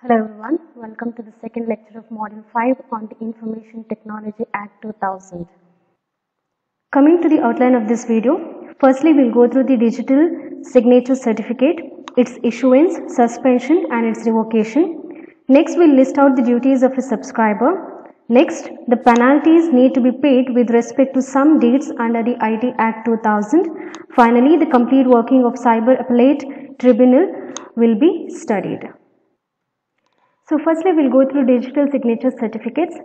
Hello everyone, welcome to the second lecture of Module 5 on the Information Technology Act 2000. Coming to the outline of this video, firstly we'll go through the digital signature certificate, its issuance, suspension and its revocation. Next we'll list out the duties of a subscriber. Next, the penalties need to be paid with respect to some dates under the IT Act 2000. Finally, the complete working of Cyber Appellate Tribunal will be studied. So firstly we'll go through digital signature certificates.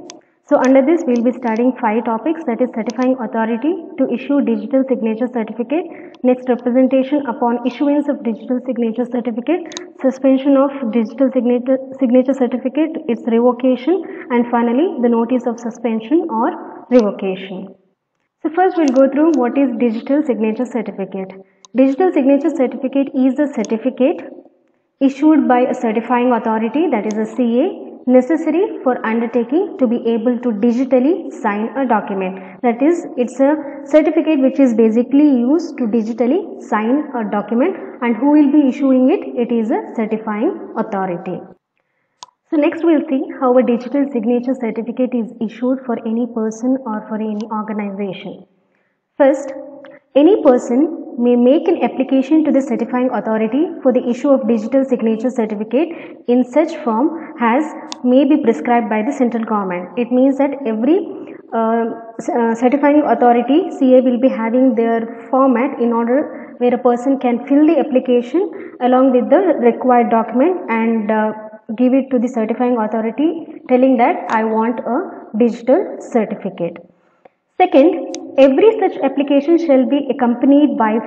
So under this we'll be studying 5 topics, that is certifying authority to issue digital signature certificate, next representation upon issuance of digital signature certificate, suspension of digital signature certificate, its revocation, and finally the notice of suspension or revocation. So first we'll go through what is digital signature certificate. Digital signature certificate is a certificate issued by a certifying authority, that is a CA, necessary for undertaking to be able to digitally sign a document. That is, it's a certificate which is basically used to digitally sign a document, and who will be issuing it? It is a certifying authority. So next we'll see how a digital signature certificate is issued for any person or for any organization. First, any person may make an application to the certifying authority for the issue of digital signature certificate in such form as may be prescribed by the central government. It means that every certifying authority, CA, will be having their format in order where a person can fill the application along with the required document and give it to the certifying authority telling that I want a digital certificate. Second, every such application shall be accompanied by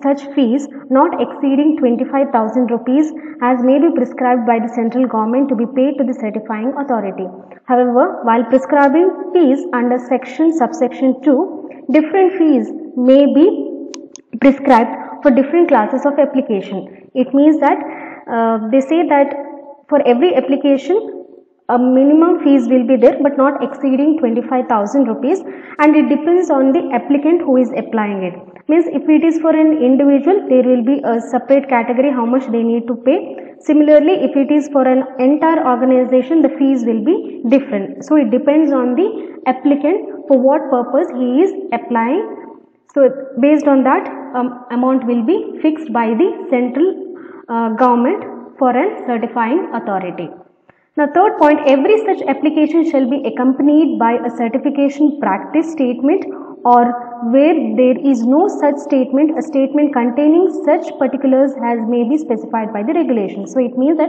such fees not exceeding 25,000 rupees as may be prescribed by the central government to be paid to the certifying authority. However, while prescribing fees under subsection 2, different fees may be prescribed for different classes of application. It means that they say that for every application a minimum fees will be there but not exceeding 25,000 rupees, and it depends on the applicant who is applying it. Means if it is for an individual, there will be a separate category how much they need to pay. Similarly, if it is for an entire organization, the fees will be different. So it depends on the applicant for what purpose he is applying. So based on that, amount will be fixed by the central government for a certifying authority. Now third point, every such application shall be accompanied by a certification practice statement, or where there is no such statement, a statement containing such particulars as may be specified by the regulation. So it means that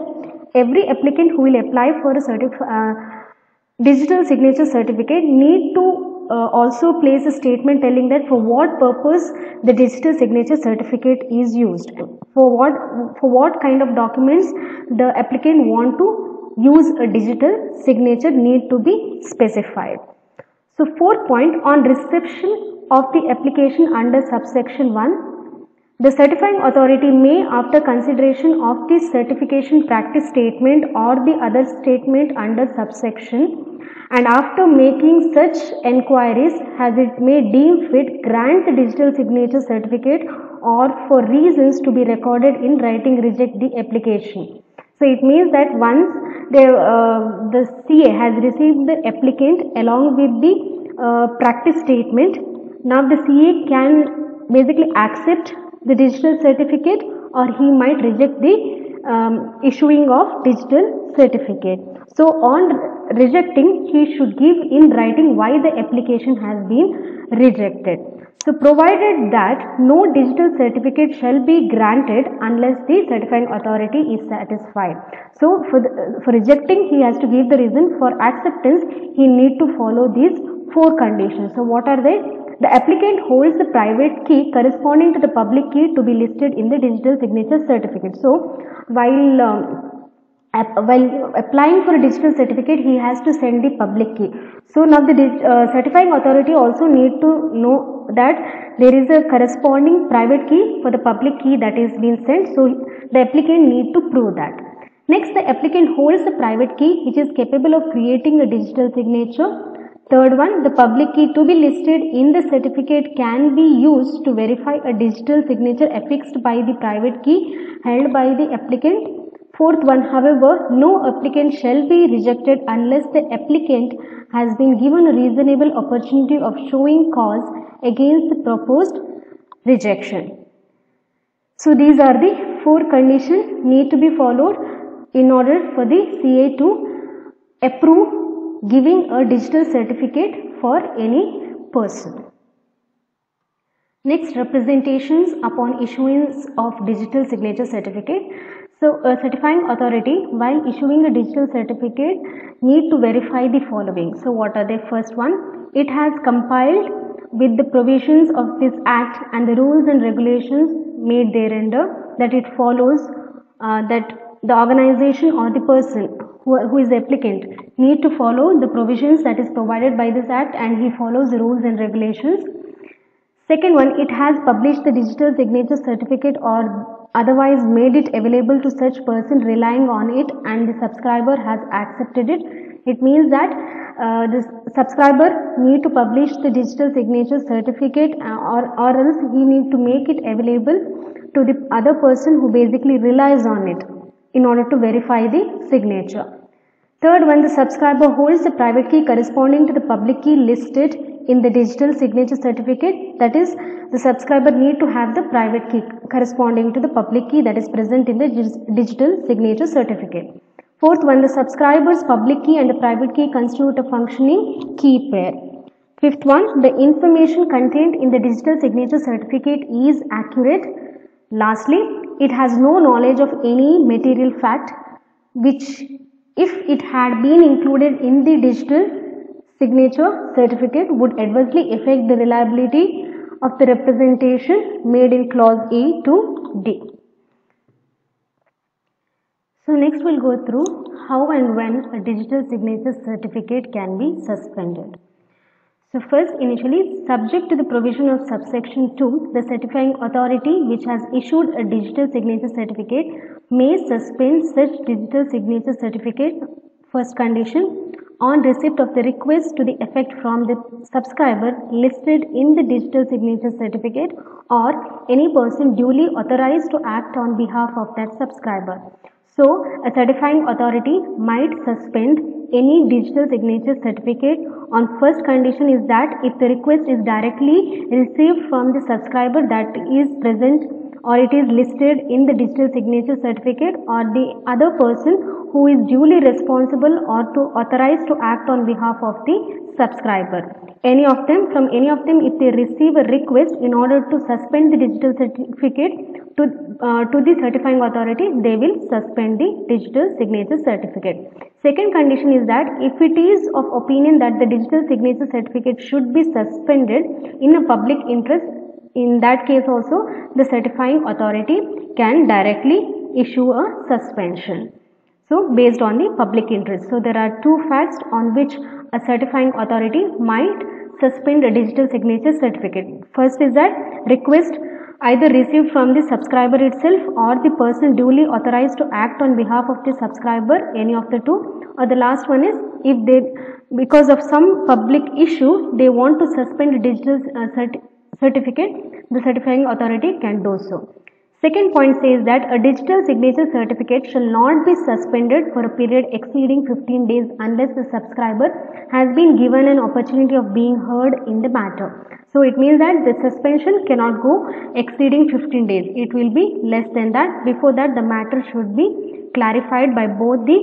every applicant who will apply for a digital signature certificate need to also place a statement telling that for what purpose the digital signature certificate is used, for what kind of documents the applicant want to use a digital signature need to be specified. So fourth point, on reception of the application under subsection 1, the certifying authority may, after consideration of the certification practice statement or the other statement under subsection, and after making such enquiries as it may deem fit, grant the digital signature certificate, or for reasons to be recorded in writing reject the application. So it means that once the CA has received the applicant along with the practice statement, now the CA can basically accept the digital certificate, or he might reject the issuing of digital certificate. So on rejecting, he should give in writing why the application has been rejected. So provided that no digital certificate shall be granted unless the certifying authority is satisfied. So for rejecting, he has to give the reason. For acceptance, he need to follow these 4 conditions. So what are they? The applicant holds the private key corresponding to the public key to be listed in the digital signature certificate. So while applying for a digital certificate, he has to send the public key. So now the certifying authority also need to know that there is a corresponding private key for the public key that is being sent. So the applicant need to prove that. Next, the applicant holds the private key which is capable of creating a digital signature. Third one, the public key to be listed in the certificate can be used to verify a digital signature affixed by the private key held by the applicant. Fourth one, however, no applicant shall be rejected unless the applicant has been given a reasonable opportunity of showing cause against the proposed rejection. So these are the 4 conditions need to be followed in order for the CA to approve giving a digital certificate for any person. Next, representations upon issuance of digital signature certificate. So, a certifying authority, while issuing a digital certificate, need to verify the following. So, what are the first one? It has compiled with the provisions of this act and the rules and regulations made thereunder, that it follows that the organization or the person who is the applicant need to follow the provisions that is provided by this act, and he follows the rules and regulations. Second one, it has published the digital signature certificate or otherwise made it available to such person relying on it, and the subscriber has accepted it. It means that the subscriber need to publish the digital signature certificate or else he need to make it available to the other person who basically relies on it in order to verify the signature. Third one, the subscriber holds the private key corresponding to the public key listed in the digital signature certificate. That is, the subscriber need to have the private key corresponding to the public key that is present in the digital signature certificate. Fourth one, the subscriber's public key and the private key constitute a functioning key pair. Fifth one, the information contained in the digital signature certificate is accurate. Lastly, it has no knowledge of any material fact which, if it had been included in the digital signature certificate, would adversely affect the reliability of the representation made in clause A to D. So next we'll go through how and when a digital signature certificate can be suspended. So first, initially, subject to the provision of subsection 2, the certifying authority which has issued a digital signature certificate may suspend such digital signature certificate, first condition, on receipt of the request to the effect from the subscriber listed in the digital signature certificate or any person duly authorized to act on behalf of that subscriber. So, a certifying authority might suspend any digital signature certificate on first condition is that if the request is directly received from the subscriber that is present or it is listed in the digital signature certificate, or the other person who is duly responsible or to authorized to act on behalf of the subscriber. Any of them, from any of them, if they receive a request in order to suspend the digital certificate to the certifying authority, they will suspend the digital signature certificate. Second condition is that if it is of opinion that the digital signature certificate should be suspended in a public interest, in that case also the certifying authority can directly issue a suspension. So based on the public interest. So there are two facts on which a certifying authority might suspend a digital signature certificate. First is that request either received from the subscriber itself or the person duly authorized to act on behalf of the subscriber, any of the two. Or the last one is if they, because of some public issue, they want to suspend a digital certificate, the certifying authority can do so. Second point says that a digital signature certificate shall not be suspended for a period exceeding 15 days unless the subscriber has been given an opportunity of being heard in the matter. So it means that the suspension cannot go exceeding 15 days. It will be less than that. Before that, the matter should be clarified by both the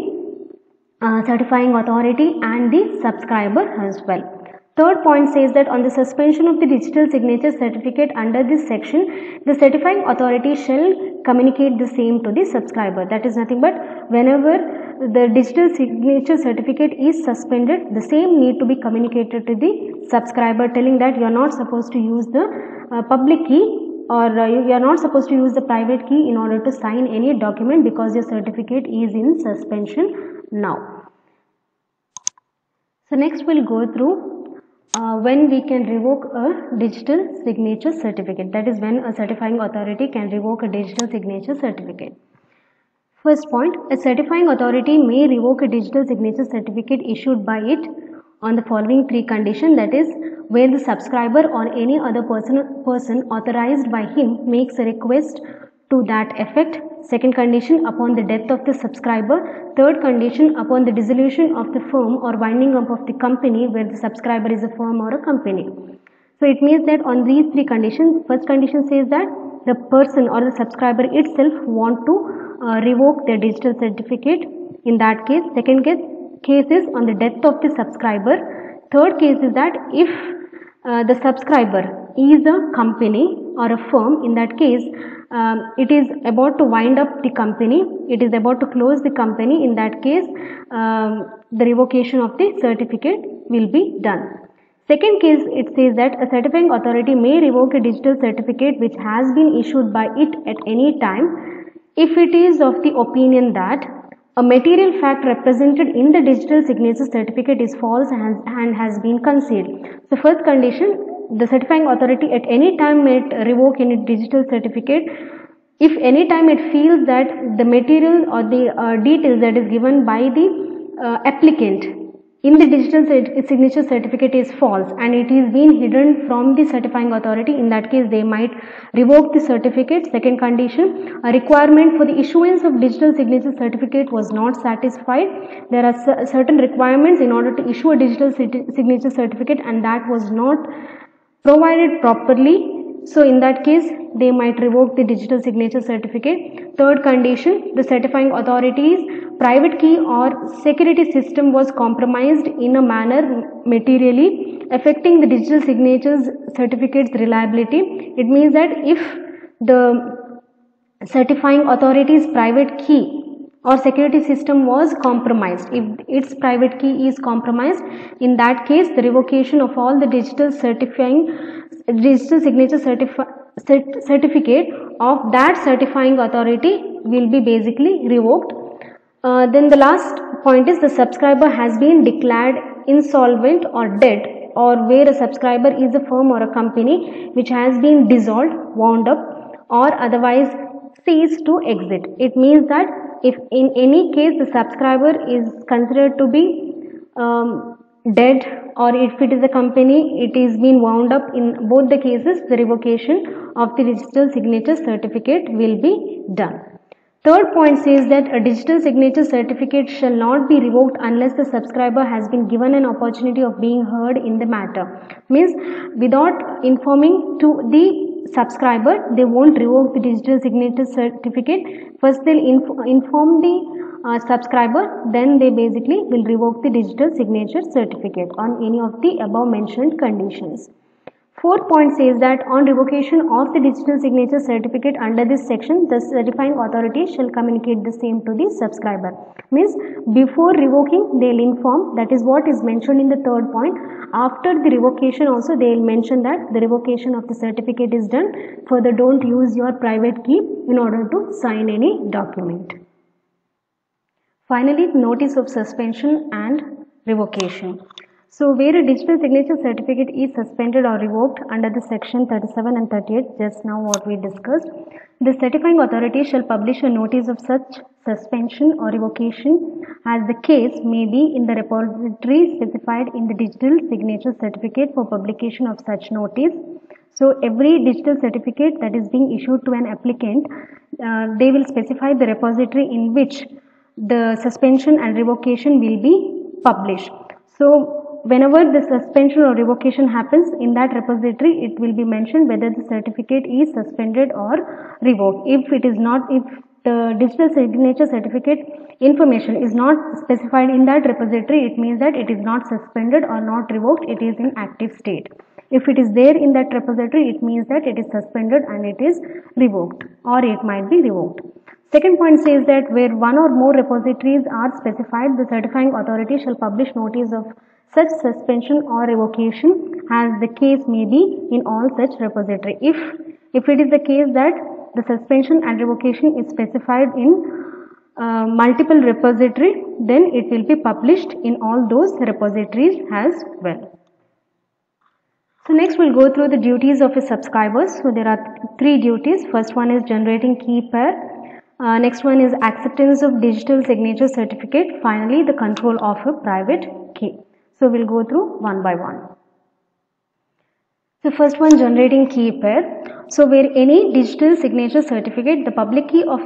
certifying authority and the subscriber as well. Third point says that on the suspension of the digital signature certificate under this section, the certifying authority shall communicate the same to the subscriber. That is nothing but whenever the digital signature certificate is suspended, the same need to be communicated to the subscriber, telling that you are not supposed to use the public key or you are not supposed to use the private key in order to sign any document because your certificate is in suspension now. So next we'll go through when we can revoke a digital signature certificate, that is when a certifying authority can revoke a digital signature certificate. First point, a certifying authority may revoke a digital signature certificate issued by it on the following three conditions, that is where the subscriber or any other person authorized by him makes a request to that effect. Second condition, upon the death of the subscriber. Third condition, upon the dissolution of the firm or winding up of the company where the subscriber is a firm or a company. So it means that on these three conditions, first condition says that the person or the subscriber itself want to revoke their digital certificate. In that case, second case is on the death of the subscriber. Third case is that if the subscriber is a company or a firm, in that case it is about to wind up the company, it is about to close the company. In that case the revocation of the certificate will be done. Second case, it says that a certifying authority may revoke a digital certificate which has been issued by it at any time if it is of the opinion that a material fact represented in the digital signature certificate is false and has been concealed. So first condition, the certifying authority at any time may revoke any digital certificate if any time it feels that the material or the details that is given by the applicant in the digital signature certificate is false and it is being hidden from the certifying authority. In that case, they might revoke the certificate. Second condition, a requirement for the issuance of digital signature certificate was not satisfied. There are certain requirements in order to issue a digital signature certificate and that was not provided properly. So in that case, they might revoke the digital signature certificate. Third condition, the certifying authority's private key or security system was compromised in a manner materially affecting the digital signatures certificate's reliability. It means that if the certifying authority's private key or security system was compromised, if its private key is compromised, in that case the revocation of all the digital signature certificate of that certifying authority will be basically revoked. Then the last point is the subscriber has been declared insolvent or dead, or where a subscriber is a firm or a company which has been dissolved, wound up or otherwise ceased to exist. It means that if in any case the subscriber is considered to be dead, or if it is a company, it is being wound up, in both the cases the revocation of the digital signature certificate will be done. Third point says that a digital signature certificate shall not be revoked unless the subscriber has been given an opportunity of being heard in the matter. Means without informing to the subscriber, they won't revoke the digital signature certificate. First they'll inform the subscriber, then they basically will revoke the digital signature certificate on any of the above mentioned conditions. Fourth point says that on revocation of the digital signature certificate under this section, the certifying authority shall communicate the same to the subscriber. Means before revoking, they will inform. That is what is mentioned in the third point. After the revocation also, they will mention that the revocation of the certificate is done. Further, don't use your private key in order to sign any document. Finally, notice of suspension and revocation. So where a digital signature certificate is suspended or revoked under the section 37 and 38, just now what we discussed, the certifying authority shall publish a notice of such suspension or revocation as the case may be in the repository specified in the digital signature certificate for publication of such notice. So every digital certificate that is being issued to an applicant, they will specify the repository in which the suspension and revocation will be published. So whenever the suspension or revocation happens, in that repository it will be mentioned whether the certificate is suspended or revoked. If it is not, if the digital signature certificate information is not specified in that repository, it means that it is not suspended or not revoked, it is in active state. If it is there in that repository, it means that it is suspended and it is revoked, or it might be revoked. Second point says that where one or more repositories are specified, the certifying authority shall publish notice of such suspension or revocation as the case may be in all such repository. If it is the case that the suspension and revocation is specified in multiple repository, then it will be published in all those repositories as well. So next we'll go through the duties of a subscriber. So there are three duties. First one is generating key pair. Next one is acceptance of digital signature certificate. Finally, the control of a private key. So we'll go through one by one. So first one, generating key pair. So where any digital signature certificate, the public key of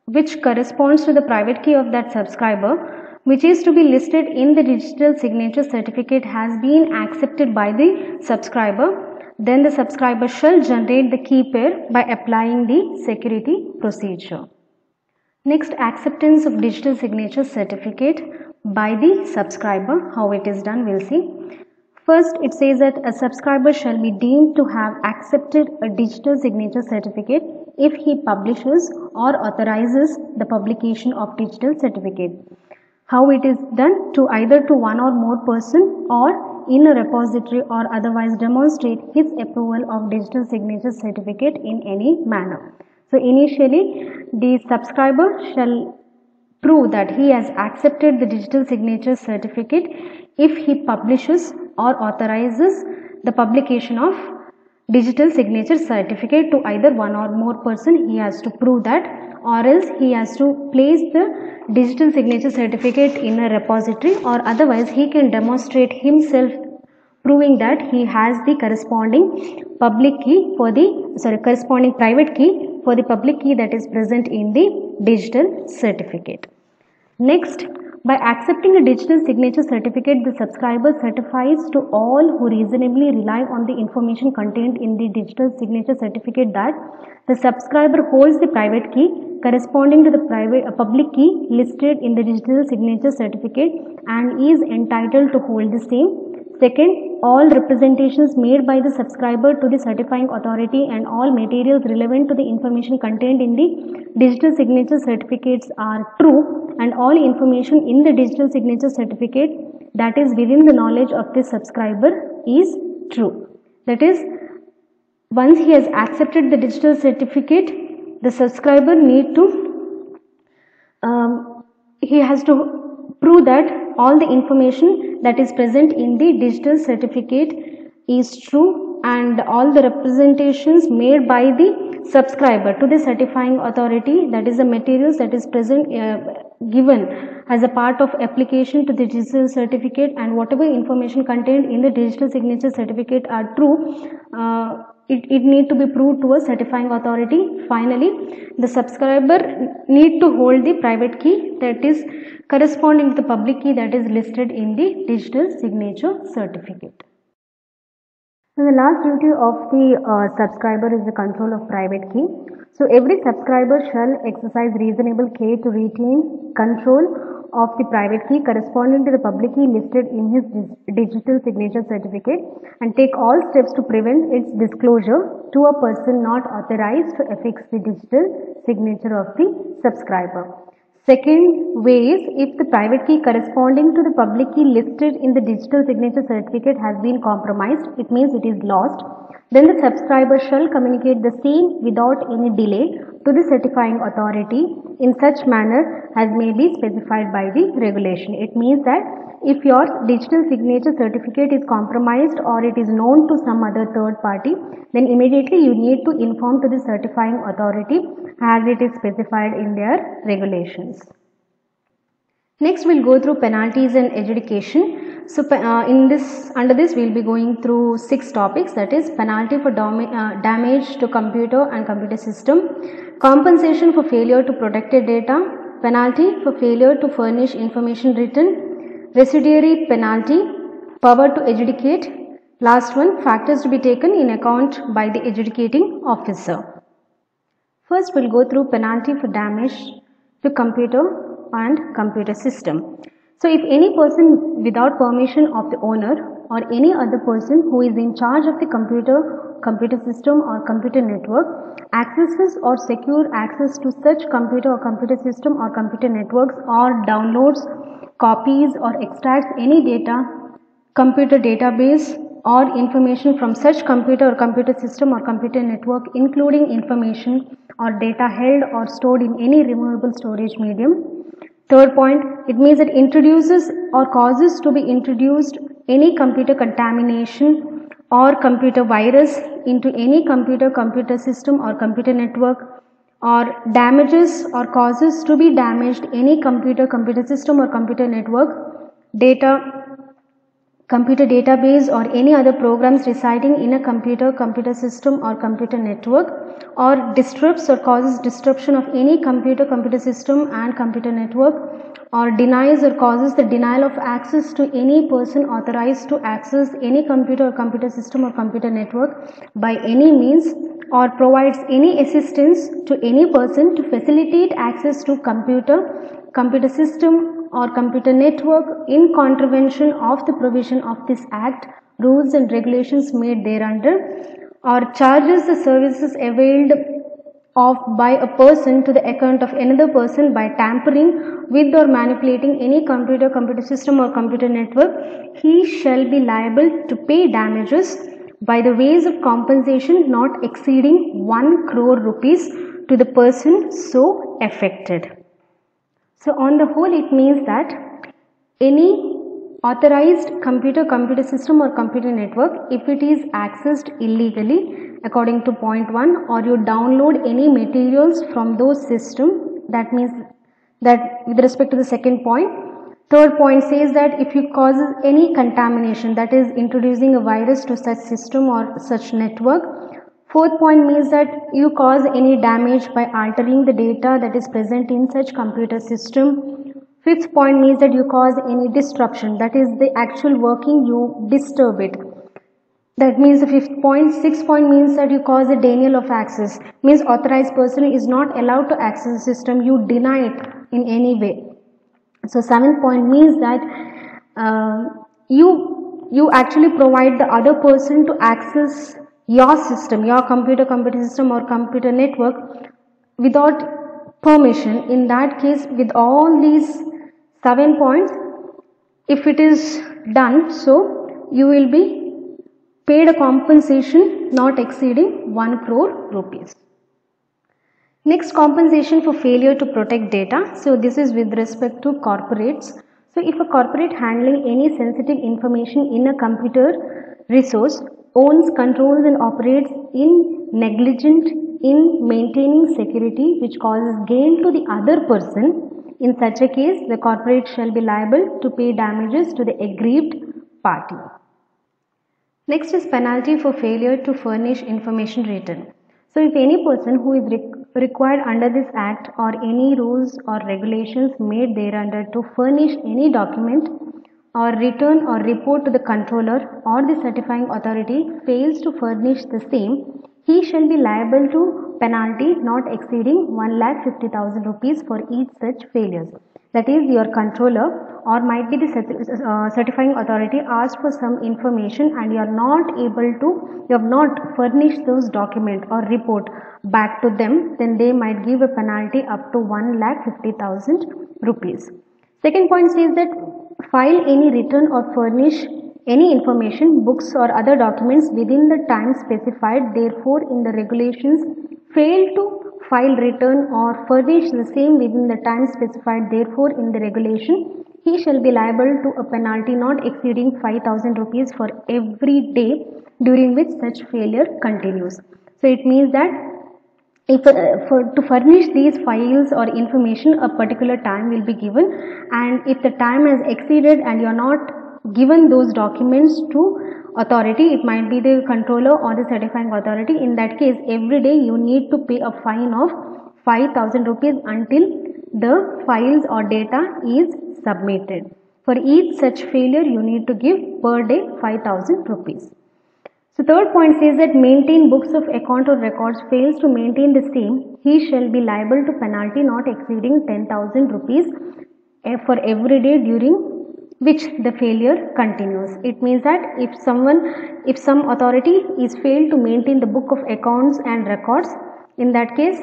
which corresponds to the private key of that subscriber, which is to be listed in the digital signature certificate, has been accepted by the subscriber, then the subscriber shall generate the key pair by applying the security procedure. Next, acceptance of digital signature certificate by the subscriber. How it is done, we'll see. First, it says that a subscriber shall be deemed to have accepted a digital signature certificate if he publishes or authorizes the publication of digital certificate. How it is done? To either to one or more person or in a repository or otherwise demonstrate his approval of digital signature certificate in any manner. So initially, the subscriber shall prove that he has accepted the digital signature certificate if he publishes or authorizes the publication of digital signature certificate to either one or more person. He has to prove that, or else he has to place the digital signature certificate in a repository, or otherwise he can demonstrate himself proving that he has the corresponding public key for the corresponding private key for the public key that is present in the digital certificate. Next, by accepting a digital signature certificate, the subscriber certifies to all who reasonably rely on the information contained in the digital signature certificate that the subscriber holds the private key corresponding to the public key listed in the digital signature certificate and is entitled to hold the same. Second, all representations made by the subscriber to the certifying authority and all materials relevant to the information contained in the digital signature certificates are true, and all information in the digital signature certificate that is within the knowledge of the subscriber is true. That is, once he has accepted the digital certificate, the subscriber need to he has to prove that all the information that is present in the digital certificate is true, and all the representations made by the subscriber to the certifying authority, that is the materials that is present given as a part of application to the digital certificate, and whatever information contained in the digital signature certificate are true, it need to be proved to a certifying authority. Finally, the subscriber need to hold the private key that is corresponding to the public key that is listed in the digital signature certificate. So the last duty of the subscriber is the control of private key. So every subscriber shall exercise reasonable care to retain control of the private key corresponding to the public key listed in his digital signature certificate and take all steps to prevent its disclosure to a person not authorized to affix the digital signature of the subscriber. Second way is, if the private key corresponding to the public key listed in the digital signature certificate has been compromised, it means it is lost, then the subscriber shall communicate the same without any delay to the certifying authority in such manner as may be specified by the regulation. It means that if your digital signature certificate is compromised or it is known to some other third party, then immediately you need to inform to the certifying authority as it is specified in their regulations. Next, we'll go through penalties and adjudication. So under this we'll be going through 6 topics, that is penalty for damage to computer and computer system, compensation for failure to protect data, penalty for failure to furnish information written, residuary penalty, power to adjudicate, last one, factors to be taken in account by the adjudicating officer. First, we'll go through penalty for damage to computer and computer system. So if any person without permission of the owner or any other person who is in charge of the computer system or computer network accesses or secure access to such computer or computer system or computer networks or downloads, copies or extracts any data, computer database or information from such computer or computer system or computer network, including information or data held or stored in any removable storage medium. Third point, it means it introduces or causes to be introduced any computer contamination or computer virus into any computer system or computer network, or damages or causes to be damaged any computer system or computer network, data, computer database or any other programs residing in a computer system or computer network, or disrupts or causes disruption of any computer system and computer network, or denies or causes the denial of access to any person authorized to access any computer system or computer network by any means, or provides any assistance to any person to facilitate access to computer system or computer network in contravention of the provision of this act, rules and regulations made thereunder, or charges the services availed of by a person to the account of another person by tampering with or manipulating any computer system or computer network, he shall be liable to pay damages by the ways of compensation not exceeding 1 crore rupees to the person so affected. So on the whole, it means that any authorized computer system or computer network, if it is accessed illegally according to point 1, or you download any materials from those systems, that means that with respect to the second point. Third point says that if you cause any contamination, that is introducing a virus to such system or such network. Fourth point means that you cause any damage by altering the data that is present in such computer system. Fifth point means that you cause any disruption, that is the actual working, you disturb it. That means the fifth point. Sixth point means that you cause a denial of access, means authorized person is not allowed to access the system, you deny it in any way. So seventh point means that you actually provide the other person to access your system, your computer system or computer network without permission. In that case, with all these 7 points, if it is done, so you will be paid a compensation not exceeding 1 crore rupees. Next, compensation for failure to protect data. So this is with respect to corporates. So if a corporate handling any sensitive information in a computer resource owns, controls and operates negligent in maintaining security which causes gain to the other person, in such a case the corporate shall be liable to pay damages to the aggrieved party. Next is penalty for failure to furnish information written. So if any person who is required under this act or any rules or regulations made thereunder to furnish any document or return or report to the controller or the certifying authority fails to furnish the same, he shall be liable to penalty not exceeding 1,50,000 rupees for each such failures. That is, your controller or might be the certifying authority asked for some information and you have not furnished those documents or report back to them, then they might give a penalty up to 1,50,000 rupees. Second point says that file any return or furnish any information, books or other documents within the time specified, therefore in the regulations fail to file return or furnish the same within the time specified, therefore in the regulation, he shall be liable to a penalty not exceeding 5,000 rupees for every day during which such failure continues. So it means that if to furnish these files or information, a particular time will be given, and if the time has exceeded and you are not given those documents to authority, it might be the controller or the certifying authority, in that case every day you need to pay a fine of 5,000 rupees until the files or data is submitted. For each such failure you need to give per day 5,000 rupees. So third point says that maintain books of account or records, fails to maintain the same, he shall be liable to penalty not exceeding 10,000 rupees for every day during which the failure continues. It means that if some authority is failed to maintain the book of accounts and records, in that case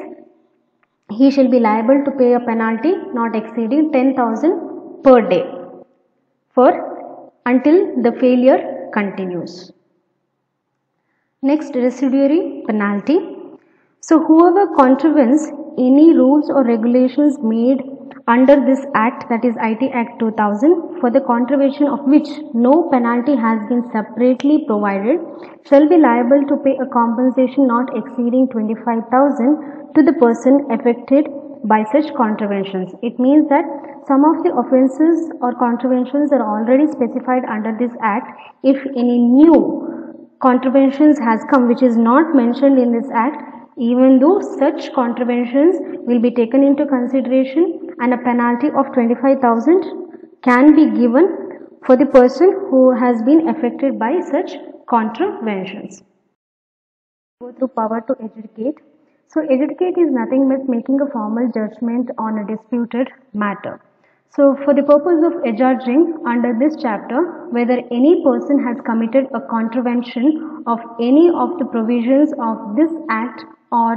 he shall be liable to pay a penalty not exceeding 10,000 per day until the failure continues. Next, residuary penalty. So whoever contravenes any rules or regulations made under this act, that is IT Act 2000, for the contravention of which no penalty has been separately provided, shall be liable to pay a compensation not exceeding 25,000 to the person affected by such contraventions. It means that some of the offences or contraventions are already specified under this act. If any new contraventions has come which is not mentioned in this act, even though such contraventions will be taken into consideration and a penalty of 25,000 can be given for the person who has been affected by such contraventions. Go through power to adjudicate. So adjudicate is nothing but making a formal judgment on a disputed matter. So for the purpose of adjudging under this chapter, whether any person has committed a contravention of any of the provisions of this act or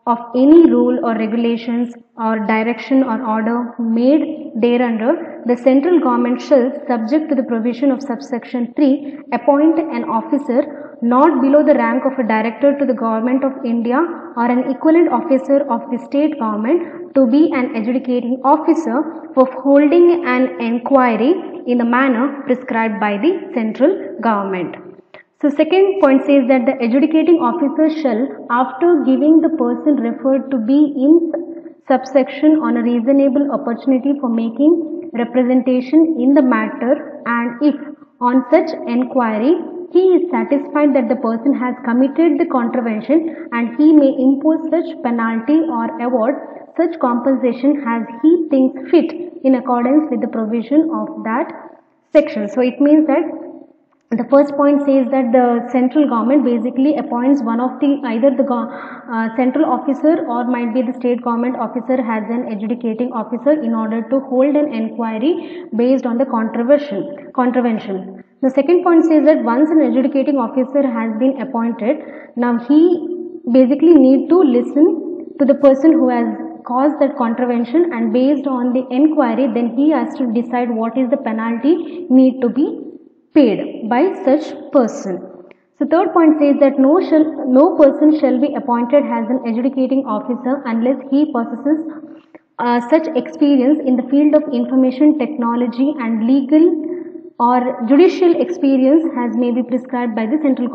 of any rule or regulations or direction or order made thereunder, the central government shall, subject to the provision of subsection 3, appoint an officer not below the rank of a director to the Government of India or an equivalent officer of the state government to be an adjudicating officer for holding an enquiry in the manner prescribed by the central government. So second point says that the adjudicating officer shall, after giving the person referred to be in subsection on a reasonable opportunity for making representation in the matter, and if on such enquiry he is satisfied that the person has committed the contravention, and he may impose such penalty or award such compensation as he thinks fit in accordance with the provision of that section. So it means that the first point says that the central government basically appoints one of the either the central officer or might be the state government officer as an adjudicating officer in order to hold an enquiry based on the contravention. The second point says that once an adjudicating officer has been appointed, now he basically need to listen to the person who has caused that contravention, and based on the enquiry then he has to decide what is the penalty need to be paid by such person. So third point says that no person shall be appointed as an adjudicating officer unless he possesses such experience in the field of information technology and legal or judicial experience as may be prescribed by the central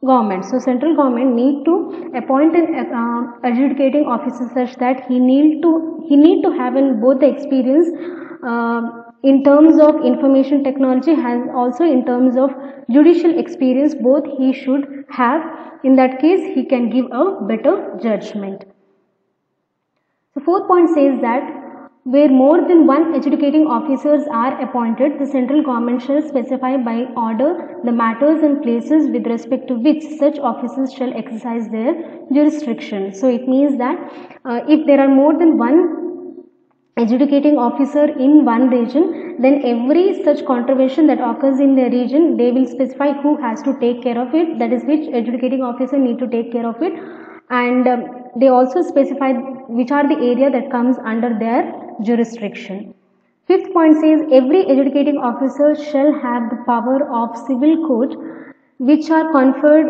government. So central government need to appoint an adjudicating officer such that he need to have in both the experience in terms of information technology has also in terms of judicial experience, both he should have. In that case he can give a better judgment. The fourth point says that where more than one adjudicating officers are appointed, the central government shall specify by order the matters and places with respect to which such officers shall exercise their jurisdiction. So it means that if there are more than one adjudicating officer in one region, then every such contravention that occurs in their region, they will specify who has to take care of it, that is which adjudicating officer need to take care of it, and they also specify which are the area that comes under their jurisdiction. Fifth point says every adjudicating officer shall have the power of civil court which are conferred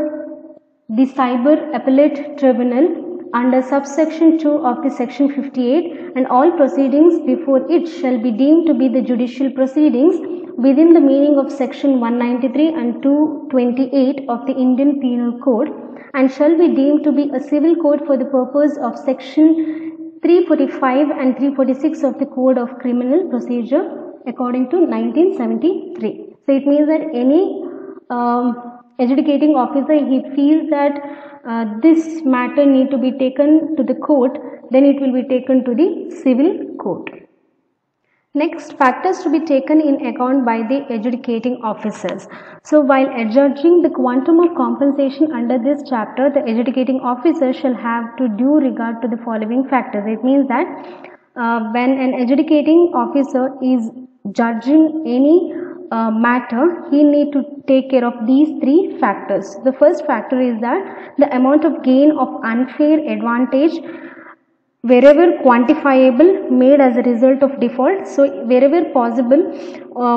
the Cyber Appellate Tribunal under subsection 2 of the section 58, and all proceedings before it shall be deemed to be the judicial proceedings within the meaning of section 193 and 228 of the Indian Penal Code, and shall be deemed to be a civil code for the purpose of section 345 and 346 of the Code of Criminal Procedure according to 1973. So it means that any adjudicating officer, he feels that this matter need to be taken to the court, then it will be taken to the civil court. Next, factors to be taken in account by the adjudicating officers. So while adjudging the quantum of compensation under this chapter, the adjudicating officer shall have to due regard to the following factors. It means that when an adjudicating officer is judging any matter, he need to take care of these three factors. The first factor is that the amount of gain of unfair advantage wherever quantifiable made as a result of default. So wherever possible,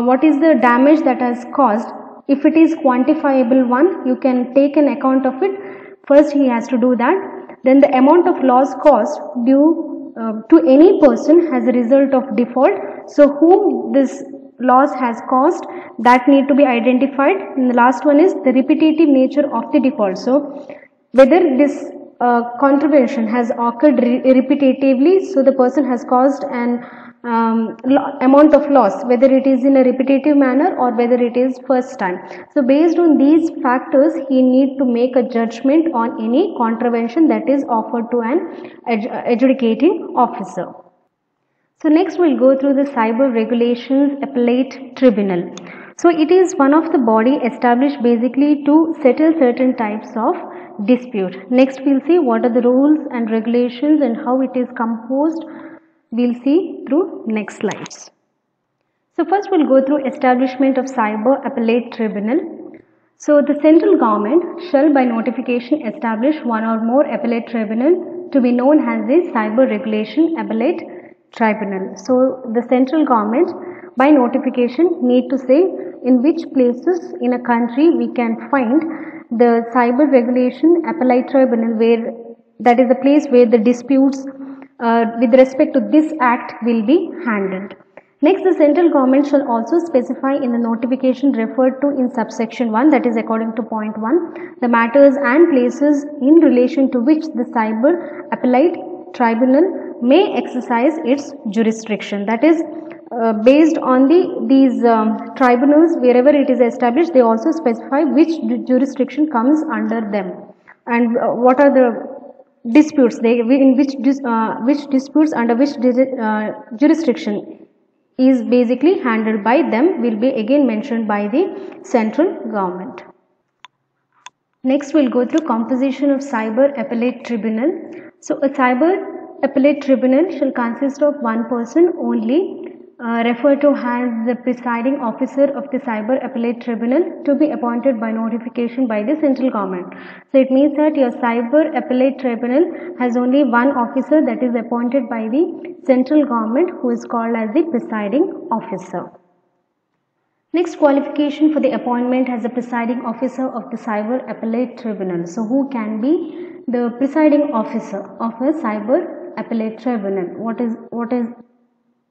what is the damage that has caused, if it is quantifiable one, you can take an account of it. First he has to do that. Then the amount of loss caused due to any person as a result of default. So whom this loss has caused, that need to be identified. And the last one is the repetitive nature of the default. So whether this contravention has occurred repetitively, so the person has caused an amount of loss, whether it is in a repetitive manner or whether it is first time. So based on these factors, he need to make a judgment on any contravention that is offered to an adjudicating officer. So next we'll go through the Cyber Regulations Appellate Tribunal. So it is one of the body established basically to settle certain types of dispute. Next we'll see what are the rules and regulations and how it is composed. We'll see through next slides. So first we'll go through establishment of Cyber Appellate Tribunal. So the central government shall by notification establish one or more appellate tribunal to be known as the Cyber Regulation Appellate Tribunal. So the central government by notification need to say in which places in a country we can find the Cyber Regulation Appellate Tribunal, where that is the place where the disputes with respect to this act will be handled. Next, the central government shall also specify in the notification referred to in subsection 1, that is according to point 1, the matters and places in relation to which the Cyber Appellate Tribunal may exercise its jurisdiction. That is based on these tribunals, wherever it is established, they also specify which jurisdiction comes under them and what are the disputes in which disputes under which jurisdiction is basically handled by them will be again mentioned by the central government. Next we'll go through composition of Cyber Appellate Tribunal. So a Cyber Appellate Tribunal shall consist of one person only, referred to as the presiding officer of the Cyber Appellate Tribunal, to be appointed by notification by the central government. So it means that your Cyber Appellate Tribunal has only one officer that is appointed by the central government, who is called as the presiding officer. Next, qualification for the appointment as the presiding officer of the Cyber Appellate Tribunal. So who can be the presiding officer of a Cyber Appellate Tribunal?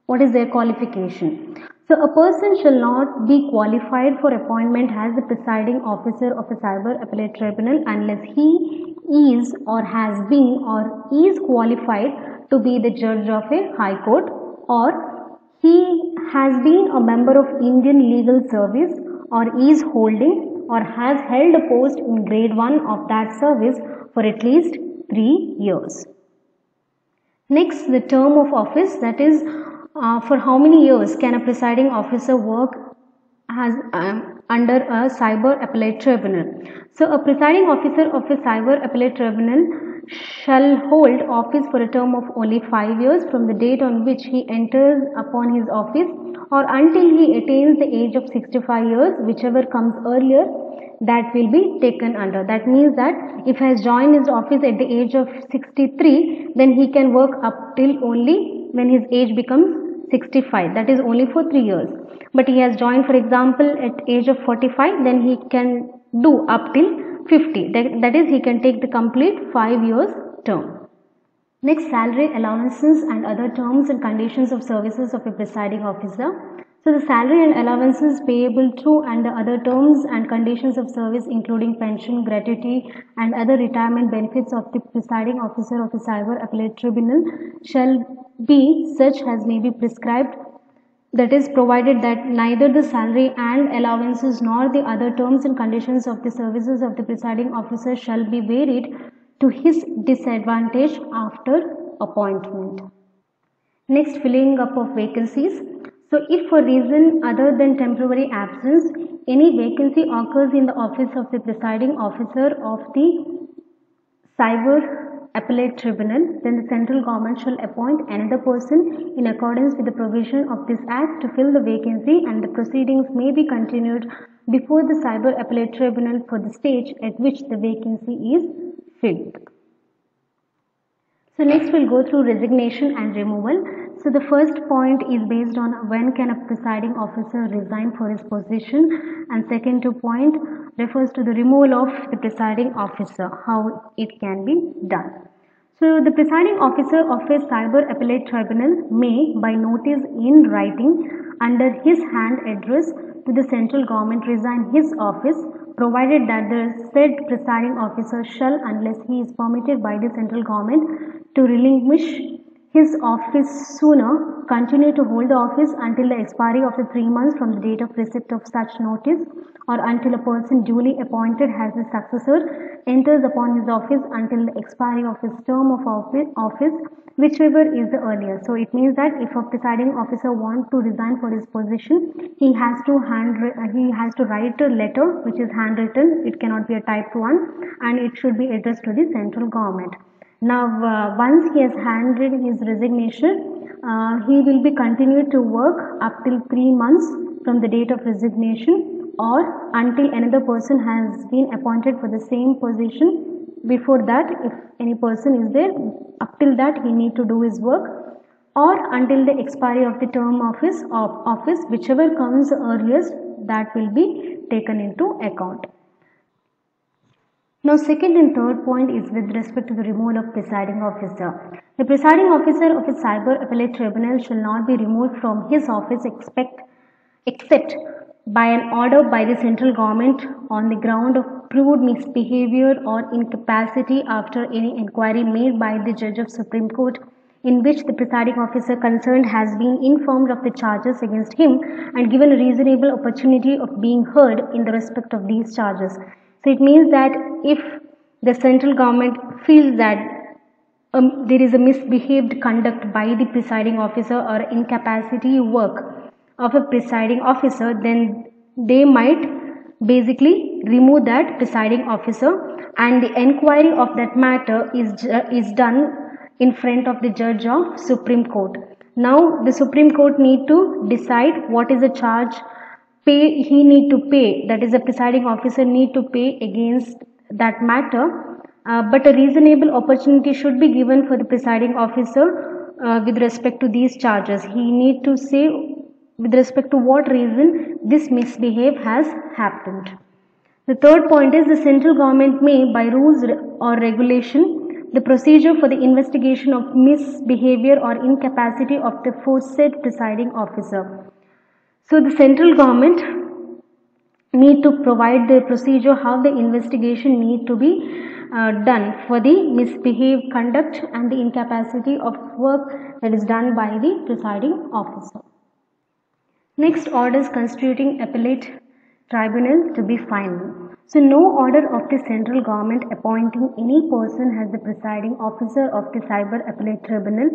What is their qualification? So a person shall not be qualified for appointment as the presiding officer of a Cyber Appellate Tribunal unless he is or has been or is qualified to be the judge of a high court, or he has been a member of Indian legal service, or is holding or has held a post in grade 1 of that service for at least 3 years. Next, the term of office, that is for how many years can a presiding officer work as under a Cyber Appellate Tribunal. So a presiding officer of a Cyber Appellate Tribunal shall hold office for a term of only 5 years from the date on which he enters upon his office or until he attains the age of 65 years, whichever comes earlier, that will be taken under. That means that if he has joined his office at the age of 63, then he can work up till only when his age becomes 65, that is only for 3 years. But he has joined, for example, at age of 45, then he can do up till 50. That is, he can take the complete 5 years term. Next, salary, allowances and other terms and conditions of services of a presiding officer. So the salary and allowances payable to and the other terms and conditions of service, including pension, gratuity and other retirement benefits of the presiding officer of a Cyber Appellate Tribunal shall be such as may be prescribed, that is, provided that neither the salary and allowances nor the other terms and conditions of the services of the presiding officer shall be varied to his disadvantage after appointment. Next, filling up of vacancies. So if for reason other than temporary absence, any vacancy occurs in the office of the presiding officer of the Cyber Appellate Tribunal, then the central government shall appoint another person in accordance with the provision of this act to fill the vacancy, and the proceedings may be continued before the Cyber Appellate Tribunal for the stage at which the vacancy is filled. So next we'll go through resignation and removal. So the first point is based on when can a presiding officer resign for his position, and second point refers to the removal of the presiding officer, how it can be done. So the presiding officer of a Cyber Appellate Tribunal may, by notice in writing under his hand address to the central government, resign his office provided that the said presiding officer shall, unless he is permitted by the central government to relinquish his office sooner, continue to hold the office until the expiry of the 3 months from the date of receipt of such notice, or until a person duly appointed as his successor enters upon his office until the expiry of his term of office, whichever is the earlier. So it means that if a presiding officer wants to resign for his position, he has to write a letter which is handwritten. It cannot be a typed one, and it should be addressed to the central government. Now, once he has handed his resignation, he will be continued to work up till 3 months from the date of resignation, or until another person has been appointed for the same position. Before that, if any person is there, up till that he need to do his work, or until the expiry of the term of his office, whichever comes earliest, that will be taken into account. Now, second and third point is with respect to the removal of presiding officer. The presiding officer of a cyber appellate tribunal shall not be removed from his office except by an order by the central government on the ground of proved misbehavior or incapacity after any inquiry made by the judge of Supreme Court, in which the presiding officer concerned has been informed of the charges against him and given a reasonable opportunity of being heard in the respect of these charges. So it means that if the central government feels that there is a misbehaved conduct by the presiding officer or incapacity work of a presiding officer, then they might basically remove that presiding officer, and the enquiry of that matter is done in front of the judge of Supreme Court. Now the Supreme Court need to decide what is the charge he need to pay, that is the presiding officer need to pay against that matter, but a reasonable opportunity should be given for the presiding officer with respect to these charges. He need to say with respect to what reason this misbehave has happened. The third point is the central government may, by rules or regulation, the procedure for the investigation of misbehavior or incapacity of the aforesaid presiding officer. So the central government need to provide the procedure how the investigation need to be done for the misbehaved conduct and the incapacity of work that is done by the presiding officer. Next, orders constituting appellate tribunal to be final. So no order of the central government appointing any person as the presiding officer of the cyber appellate tribunal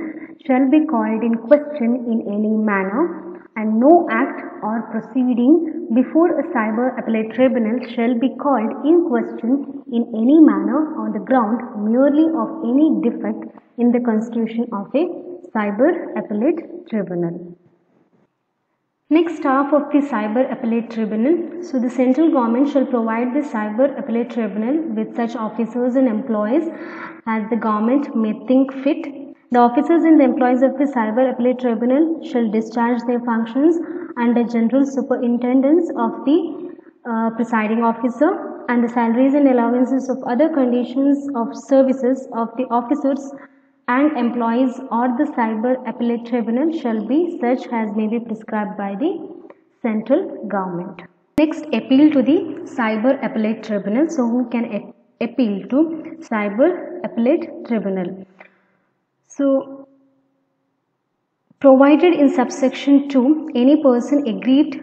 shall be called in question in any manner, and no act or proceeding before a cyber appellate tribunal shall be called in question in any manner on the ground merely of any defect in the constitution of a cyber appellate tribunal. Next, staff of the Cyber Appellate Tribunal. So the central government shall provide the Cyber Appellate Tribunal with such officers and employees as the government may think fit. The officers and the employees of the Cyber Appellate Tribunal shall discharge their functions under general superintendence of the presiding officer, and the salaries and allowances of other conditions of services of the officers and employees or the Cyber Appellate Tribunal shall be such as may be prescribed by the central government. Next, appeal to the Cyber Appellate Tribunal. So who can appeal to Cyber Appellate Tribunal? So provided in subsection 2, any person aggrieved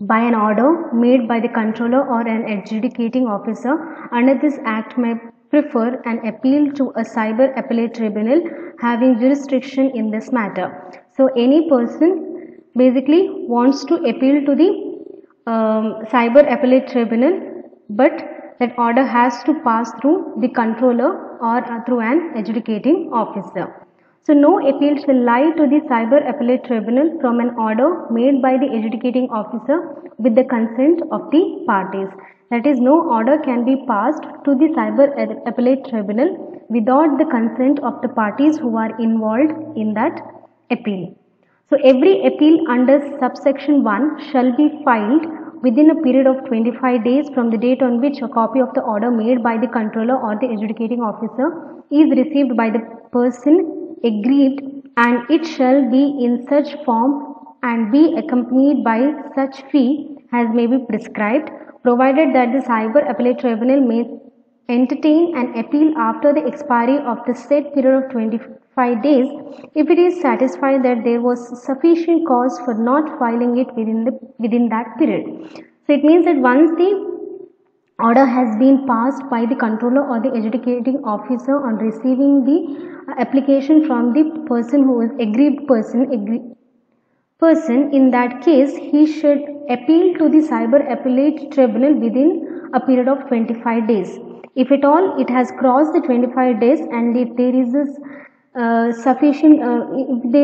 by an order made by the controller or an adjudicating officer under this act may prefer an appeal to a cyber appellate tribunal having jurisdiction in this matter. So any person basically wants to appeal to the cyber appellate tribunal, but that order has to pass through the controller or through an adjudicating officer. So no appeal shall lie to the cyber appellate tribunal from an order made by the adjudicating officer with the consent of the parties. That is, no order can be passed to the cyber appellate tribunal without the consent of the parties who are involved in that appeal. So every appeal under subsection 1 shall be filed within a period of 25 days from the date on which a copy of the order made by the controller or the adjudicating officer is received by the person aggrieved, and it shall be in such form and be accompanied by such fee as may be prescribed, provided that the Cyber Appellate Tribunal may entertain an appeal after the expiry of the said period of 25 days if it is satisfied that there was sufficient cause for not filing it within that period. So it means that once the order has been passed by the controller or the adjudicating officer on receiving the application from the person who is aggrieved person, in that case he should appeal to the Cyber Appellate Tribunal within a period of 25 days. If at all it has crossed the 25 days and if there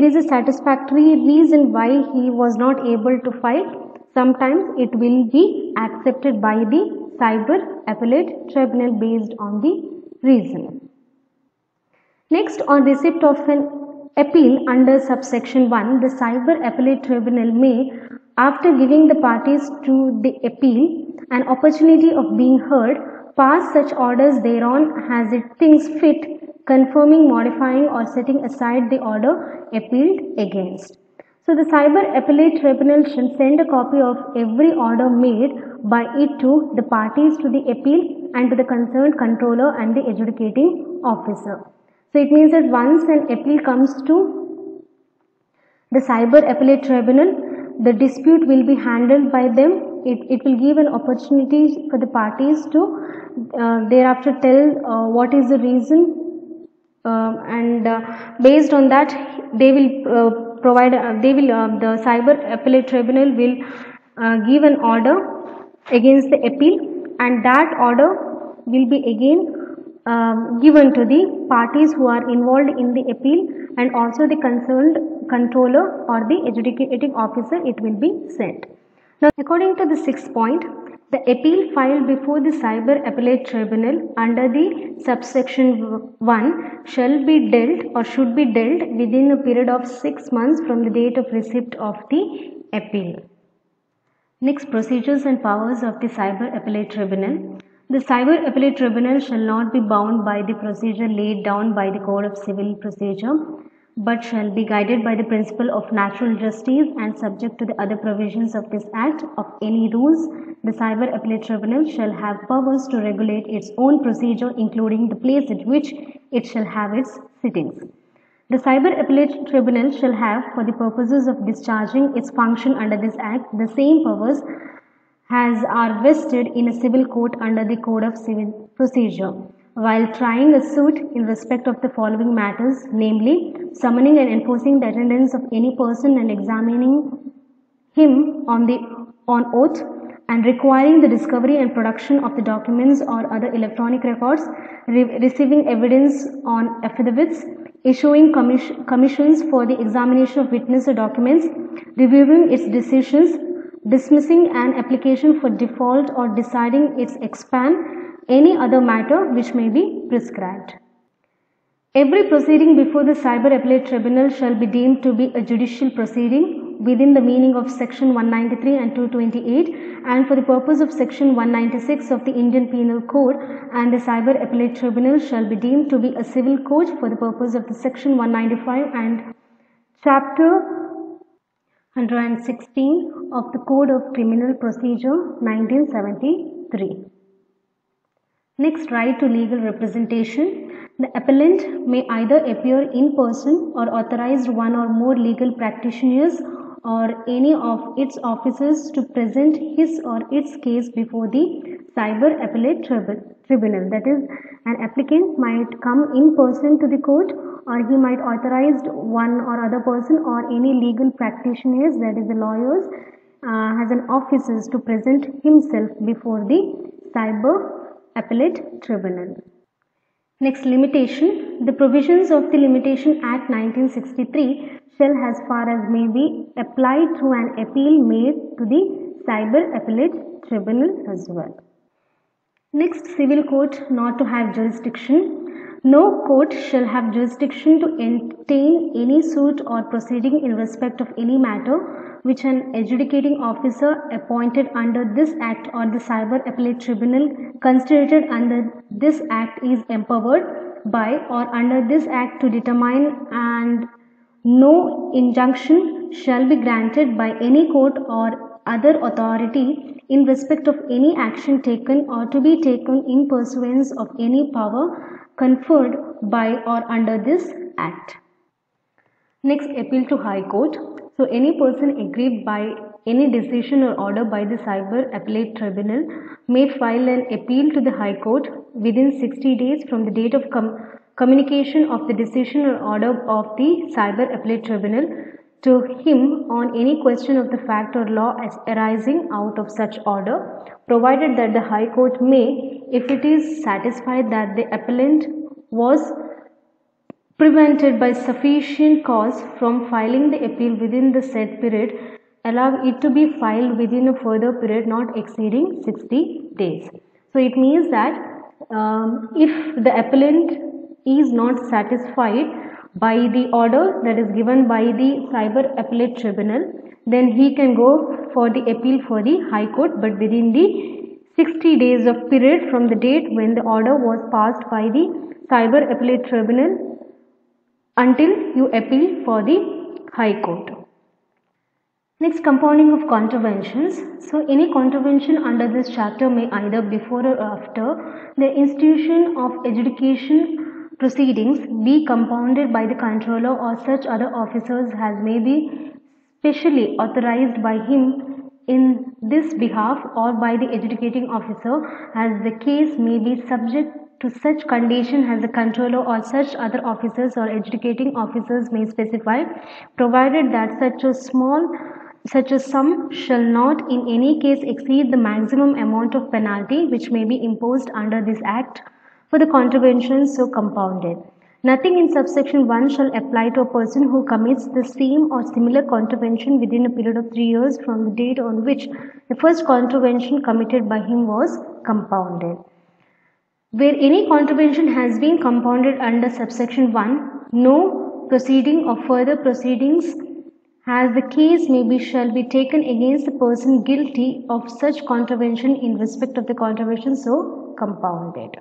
is a satisfactory reason why he was not able to file, sometimes it will be accepted by the Cyber Appellate Tribunal based on the reason. Next, on receipt of an appeal under subsection 1, the Cyber Appellate Tribunal may, after giving the parties to the appeal an opportunity of being heard, pass such orders thereon as it thinks fit, confirming, modifying or setting aside the order appealed against. So the Cyber Appellate Tribunal shall send a copy of every order made by it to the parties to the appeal and to the concerned controller and the adjudicating officer. So it means that once an appeal comes to the Cyber Appellate Tribunal, the dispute will be handled by them. It will give an opportunity for the parties to thereafter tell what is the reason, and based on that they will the Cyber Appellate Tribunal will give an order against the appeal, and that order will be again given to the parties who are involved in the appeal and also the concerned controller or the adjudicating officer. It will be sent. Now, according to the 6th point, the appeal filed before the Cyber Appellate Tribunal under the subsection 1 shall be dealt or should be dealt within a period of 6 months from the date of receipt of the appeal. Next, procedures and powers of the Cyber Appellate Tribunal. The Cyber Appellate Tribunal shall not be bound by the procedure laid down by the Code of Civil Procedure, but shall be guided by the principle of natural justice and subject to the other provisions of this Act of any rules. The Cyber Appellate Tribunal shall have powers to regulate its own procedure, including the place at which it shall have its sittings. The Cyber Appellate Tribunal shall have, for the purposes of discharging its function under this Act, the same powers as are vested in a civil court under the Code of Civil Procedure, while trying a suit in respect of the following matters, namely, summoning and enforcing the attendance of any person and examining him on oath, and requiring the discovery and production of the documents or other electronic records, receiving evidence on affidavits, issuing commissions for the examination of witness or documents, reviewing its decisions, dismissing an application for default or deciding its expand, any other matter which may be prescribed. Every proceeding before the Cyber Appellate Tribunal shall be deemed to be a judicial proceeding within the meaning of section 193 and 228, and for the purpose of section 196 of the Indian Penal Code, and the Cyber Appellate Tribunal shall be deemed to be a civil court for the purpose of the section 195 and chapter 116 of the Code of Criminal Procedure 1973. Next, right to legal representation. The appellant may either appear in person or authorize one or more legal practitioners or any of its officers to present his or its case before the Cyber Appellate Tribunal. That is, an applicant might come in person to the court, or he might authorize one or other person or any legal practitioners, that is the lawyers, as an officers to present himself before the Cyber Appellate Tribunal. Next, limitation. The provisions of the Limitation Act 1963 shall, as far as may be, apply to an appeal made to the Cyber Appellate Tribunal as well. Next, civil court not to have jurisdiction. No court shall have jurisdiction to entertain any suit or proceeding in respect of any matter which an adjudicating officer appointed under this Act or the Cyber Appellate Tribunal constituted under this Act is empowered by or under this Act to determine, and no injunction shall be granted by any court or other authority in respect of any action taken or to be taken in pursuance of any power conferred by or under this Act. Next, appeal to High Court. So, any person aggrieved by any decision or order by the Cyber Appellate Tribunal may file an appeal to the High Court within 60 days from the date of communication of the decision or order of the Cyber Appellate Tribunal to him on any question of the fact or law as arising out of such order, provided that the High Court may, if it is satisfied that the appellant was prevented by sufficient cause from filing the appeal within the said period, allow it to be filed within a further period not exceeding 60 days. So it means that if the appellant is not satisfied by the order that is given by the Cyber Appellate Tribunal, then he can go for the appeal for the High Court, but within the 60 days of period from the date when the order was passed by the Cyber Appellate Tribunal until you appeal for the High Court. Next, compounding of contraventions. So, any contravention under this chapter may either before or after the institution of adjudication proceedings be compounded by the controller or such other officers as may be specially authorized by him in this behalf or by the adjudicating officer as the case may be subject to such condition as the controller or such other officers or adjudicating officers may specify, provided that such a sum shall not in any case exceed the maximum amount of penalty which may be imposed under this Act for the contraventions so compounded. Nothing in subsection 1 shall apply to a person who commits the same or similar contravention within a period of 3 years from the date on which the first contravention committed by him was compounded. Where any contravention has been compounded under subsection 1, no proceeding or further proceedings as the case may be shall be taken against the person guilty of such contravention in respect of the contravention so compounded.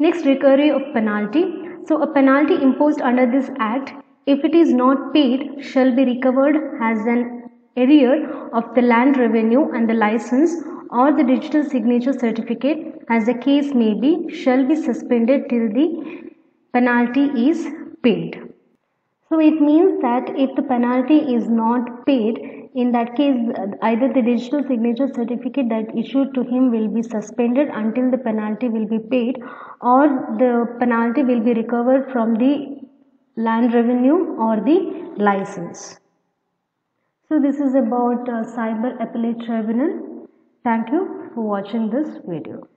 Next, recovery of penalty. So, a penalty imposed under this Act, if it is not paid, shall be recovered as an arrear of the land revenue and the license or the digital signature certificate as the case may be, shall be suspended till the penalty is paid. So it means that if the penalty is not paid, in that case either the digital signature certificate that issued to him will be suspended until the penalty will be paid, or the penalty will be recovered from the land revenue or the license. So this is about Cyber Appellate Tribunal. Thank you for watching this video.